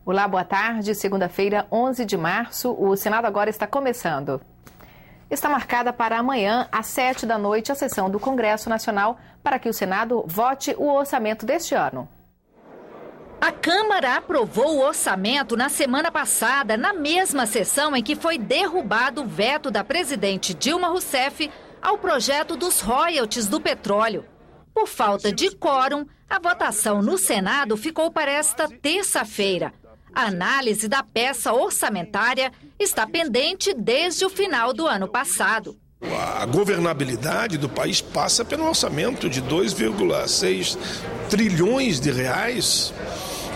Olá, boa tarde. Segunda-feira, 11 de março, o Senado agora está começando. Está marcada para amanhã, às 7 da noite, a sessão do Congresso Nacional para que o Senado vote o orçamento deste ano. A Câmara aprovou o orçamento na semana passada, na mesma sessão em que foi derrubado o veto da presidente Dilma Rousseff ao projeto dos royalties do petróleo. Por falta de quórum, a votação no Senado ficou para esta terça-feira. A análise da peça orçamentária está pendente desde o final do ano passado. A governabilidade do país passa pelo orçamento de 2,6 trilhões de reais.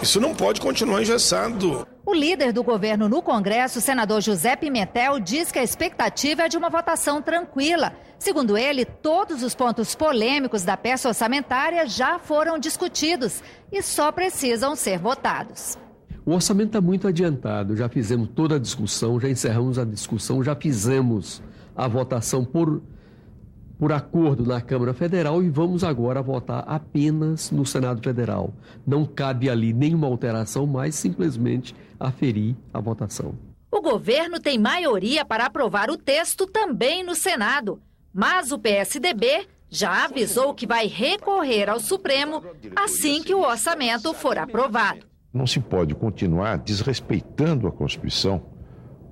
Isso não pode continuar engessado. O líder do governo no Congresso, o senador José Pimentel, diz que a expectativa é de uma votação tranquila. Segundo ele, todos os pontos polêmicos da peça orçamentária já foram discutidos e só precisam ser votados. O orçamento está muito adiantado, já fizemos toda a discussão, já encerramos a discussão, já fizemos a votação por acordo na Câmara Federal e vamos agora votar apenas no Senado Federal. Não cabe ali nenhuma alteração, mas simplesmente aferir a votação. O governo tem maioria para aprovar o texto também no Senado, mas o PSDB já avisou que vai recorrer ao Supremo assim que o orçamento for aprovado. Não se pode continuar desrespeitando a Constituição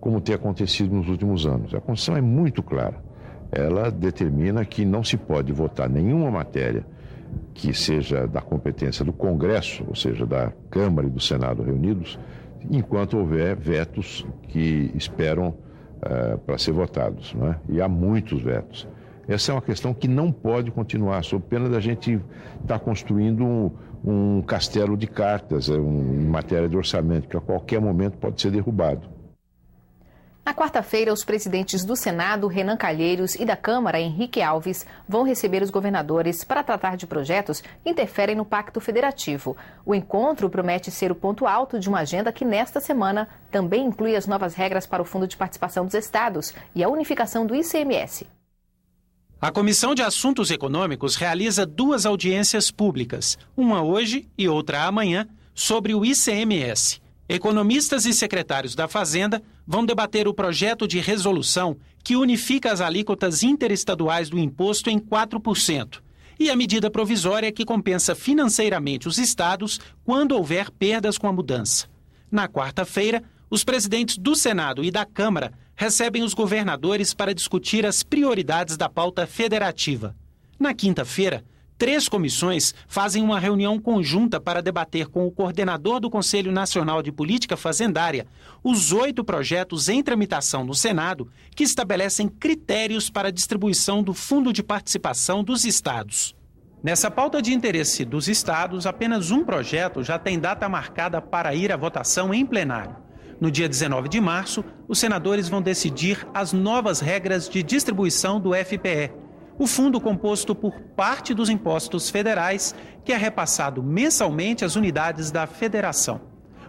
como tem acontecido nos últimos anos. A Constituição é muito clara. Ela determina que não se pode votar nenhuma matéria que seja da competência do Congresso, ou seja, da Câmara e do Senado reunidos, enquanto houver vetos que esperam para ser votados, não é? E há muitos vetos. Essa é uma questão que não pode continuar, sob pena da gente estar construindo um castelo de cartas em matéria de orçamento, que a qualquer momento pode ser derrubado. Na quarta-feira, os presidentes do Senado, Renan Calheiros, e da Câmara, Henrique Alves, vão receber os governadores para tratar de projetos que interferem no Pacto Federativo. O encontro promete ser o ponto alto de uma agenda que, nesta semana, também inclui as novas regras para o Fundo de Participação dos Estados e a unificação do ICMS. A Comissão de Assuntos Econômicos realiza 2 audiências públicas, uma hoje e outra amanhã, sobre o ICMS. Economistas e secretários da Fazenda vão debater o projeto de resolução que unifica as alíquotas interestaduais do imposto em 4% e a medida provisória que compensa financeiramente os estados quando houver perdas com a mudança. Na quarta-feira, os presidentes do Senado e da Câmara recebem os governadores para discutir as prioridades da pauta federativa. Na quinta-feira, 3 comissões fazem uma reunião conjunta para debater com o coordenador do Conselho Nacional de Política Fazendária os 8 projetos em tramitação no Senado que estabelecem critérios para a distribuição do Fundo de Participação dos Estados. Nessa pauta de interesse dos estados, apenas um projeto já tem data marcada para ir à votação em plenário. No dia 19 de março, os senadores vão decidir as novas regras de distribuição do FPE, o fundo composto por parte dos impostos federais, que é repassado mensalmente às unidades da federação.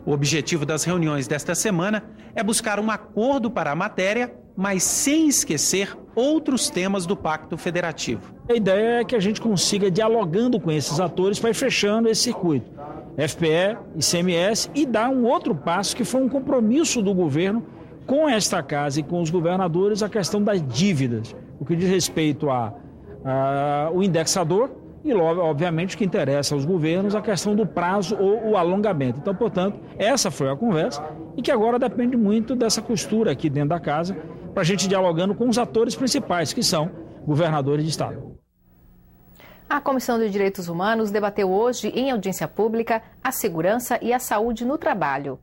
O objetivo das reuniões desta semana é buscar um acordo para a matéria, mas sem esquecer outros temas do Pacto Federativo. A ideia é que a gente consiga, dialogando com esses atores, para ir fechando esse circuito. FPE, ICMS, e dar um outro passo que foi um compromisso do governo com esta casa e com os governadores, a questão das dívidas, o que diz respeito ao indexador e, obviamente, o que interessa aos governos, a questão do prazo ou o alongamento. Então, portanto, essa foi a conversa e que agora depende muito dessa costura aqui dentro da casa para a gente dialogando com os atores principais, que são governadores de estado. A Comissão de Direitos Humanos debateu hoje, em audiência pública, a segurança e a saúde no trabalho.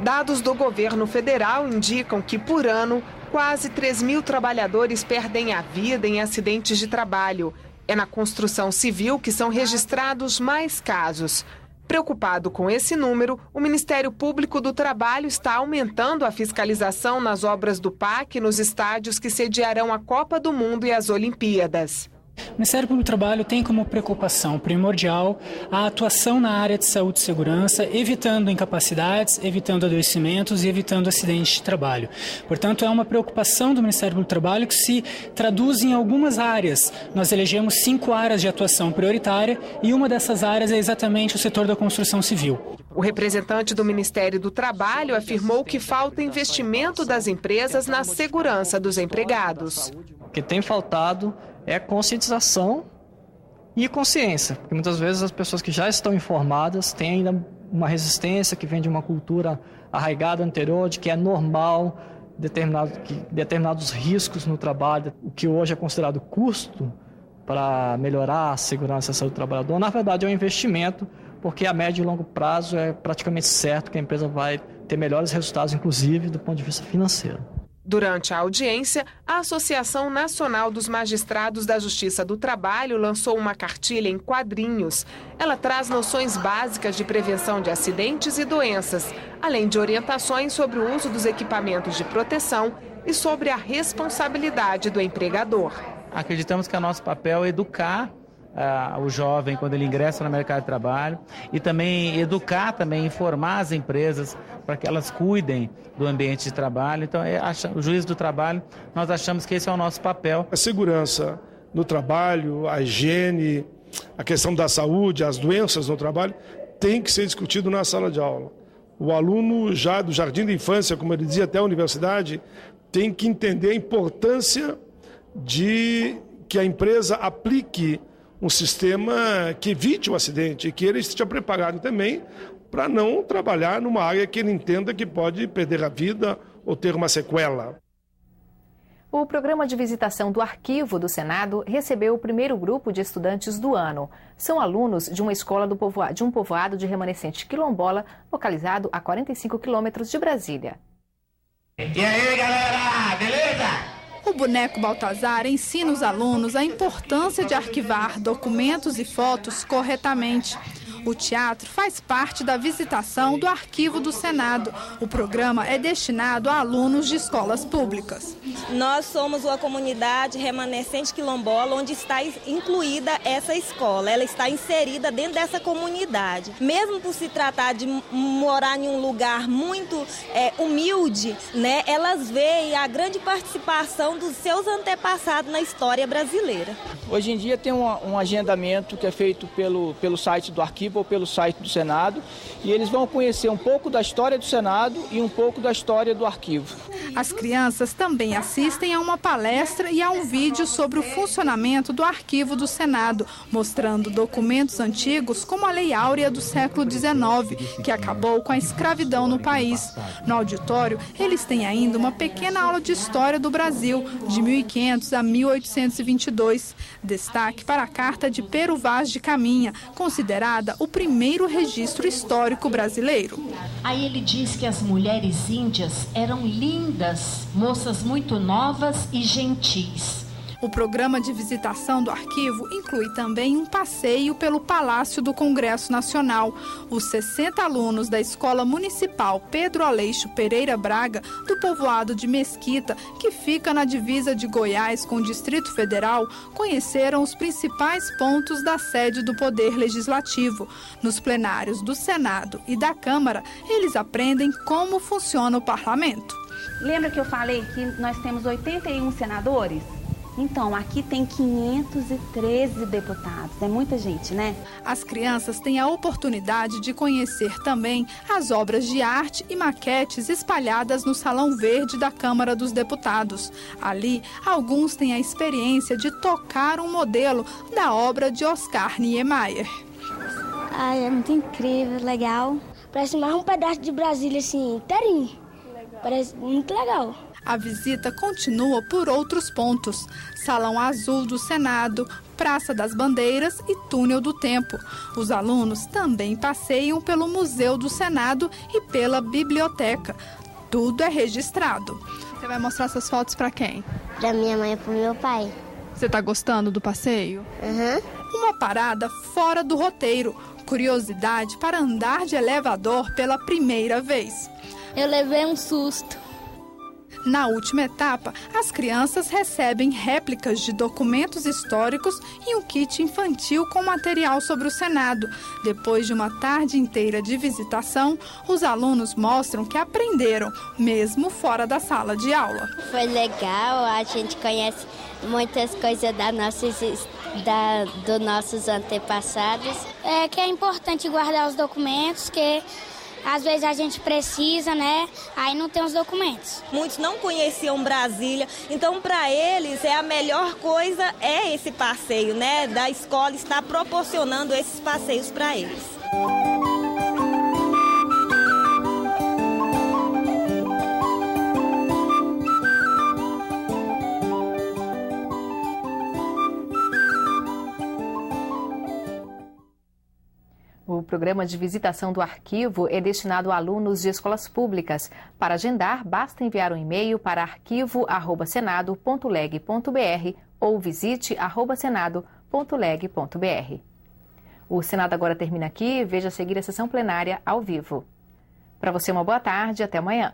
Dados do governo federal indicam que, por ano, quase 3.000 trabalhadores perdem a vida em acidentes de trabalho. É na construção civil que são registrados mais casos. Preocupado com esse número, o Ministério Público do Trabalho está aumentando a fiscalização nas obras do PAC nos estádios que sediarão a Copa do Mundo e as Olimpíadas. O Ministério Público do Trabalho tem como preocupação primordial a atuação na área de saúde e segurança, evitando incapacidades, evitando adoecimentos e evitando acidentes de trabalho. Portanto, é uma preocupação do Ministério Público do Trabalho que se traduz em algumas áreas. Nós elegemos 5 áreas de atuação prioritária e uma dessas áreas é exatamente o setor da construção civil. O representante do Ministério do Trabalho afirmou que falta investimento das empresas na segurança dos empregados. O que tem faltado é conscientização e consciência, porque muitas vezes as pessoas que já estão informadas têm ainda uma resistência que vem de uma cultura arraigada anterior, de que é normal determinados riscos no trabalho, o que hoje é considerado custo para melhorar a segurança e a saúde do trabalhador, na verdade é um investimento, porque a médio e longo prazo é praticamente certo que a empresa vai ter melhores resultados, inclusive do ponto de vista financeiro. Durante a audiência, a Associação Nacional dos Magistrados da Justiça do Trabalho lançou uma cartilha em quadrinhos. Ela traz noções básicas de prevenção de acidentes e doenças, além de orientações sobre o uso dos equipamentos de proteção e sobre a responsabilidade do empregador. Acreditamos que é nosso papel educar o jovem quando ele ingressa no mercado de trabalho e também informar as empresas para que elas cuidem do ambiente de trabalho. Então, o juiz do trabalho, nós achamos que esse é o nosso papel. A segurança no trabalho, a higiene, a questão da saúde, as doenças no trabalho, tem que ser discutido na sala de aula. O aluno já do jardim da infância, como ele dizia, até a universidade, tem que entender a importância de que a empresa aplique um sistema que evite o acidente e que ele esteja preparado também para não trabalhar numa área que ele entenda que pode perder a vida ou ter uma sequela. O programa de visitação do Arquivo do Senado recebeu o primeiro grupo de estudantes do ano. São alunos de uma escola de um povoado de remanescente quilombola, localizado a 45 quilômetros de Brasília. E aí, galera, beleza? O boneco Baltazar ensina os alunos a importância de arquivar documentos e fotos corretamente. O teatro faz parte da visitação do Arquivo do Senado. O programa é destinado a alunos de escolas públicas. Nós somos uma comunidade remanescente quilombola, onde está incluída essa escola. Ela está inserida dentro dessa comunidade. Mesmo por se tratar de morar em um lugar muito humilde, né, elas veem a grande participação dos seus antepassados na história brasileira. Hoje em dia tem um agendamento que é feito pelo site do Arquivo ou pelo site do Senado, e eles vão conhecer um pouco da história do Senado e um pouco da história do Arquivo. As crianças também assistem a uma palestra e a um vídeo sobre o funcionamento do Arquivo do Senado, mostrando documentos antigos como a Lei Áurea do século XIX, que acabou com a escravidão no país. No auditório, eles têm ainda uma pequena aula de história do Brasil, de 1500 a 1822. Destaque para a Carta de Pero Vaz de Caminha, considerada o primeiro registro histórico brasileiro. Aí ele diz que as mulheres índias eram lindas, moças muito novas e gentis. O programa de visitação do arquivo inclui também um passeio pelo Palácio do Congresso Nacional. Os 60 alunos da Escola Municipal Pedro Aleixo Pereira Braga, do povoado de Mesquita, que fica na divisa de Goiás com o Distrito Federal, conheceram os principais pontos da sede do Poder Legislativo. Nos plenários do Senado e da Câmara, eles aprendem como funciona o parlamento. Lembra que eu falei que nós temos 81 senadores? Então, aqui tem 513 deputados, é muita gente, né? As crianças têm a oportunidade de conhecer também as obras de arte e maquetes espalhadas no Salão Verde da Câmara dos Deputados. Ali, alguns têm a experiência de tocar um modelo da obra de Oscar Niemeyer. Ai, é muito incrível, legal. Parece mais um pedaço de Brasília, assim, inteirinho. Parece muito legal. A visita continua por outros pontos: Salão Azul do Senado, Praça das Bandeiras e Túnel do Tempo. Os alunos também passeiam pelo Museu do Senado e pela biblioteca. Tudo é registrado. Você vai mostrar essas fotos para quem? Para minha mãe e para o meu pai. Você está gostando do passeio? Uhum. Uma parada fora do roteiro. Curiosidade para andar de elevador pela primeira vez. Eu levei um susto. Na última etapa, as crianças recebem réplicas de documentos históricos e um kit infantil com material sobre o Senado. Depois de uma tarde inteira de visitação, os alunos mostram que aprenderam, mesmo fora da sala de aula. Foi legal, a gente conhece muitas coisas dos nossos antepassados. É que é importante guardar os documentos, que às vezes a gente precisa, né? Aí não tem os documentos. Muitos não conheciam Brasília, então para eles a melhor coisa é esse passeio, né? Da escola estar proporcionando esses passeios para eles. O programa de visitação do arquivo é destinado a alunos de escolas públicas. Para agendar, basta enviar um e-mail para arquivo@senado.leg.br ou visite @senado.leg.br. O Senado agora termina aqui. Veja a seguir a sessão plenária ao vivo. Para você, uma boa tarde. Até amanhã.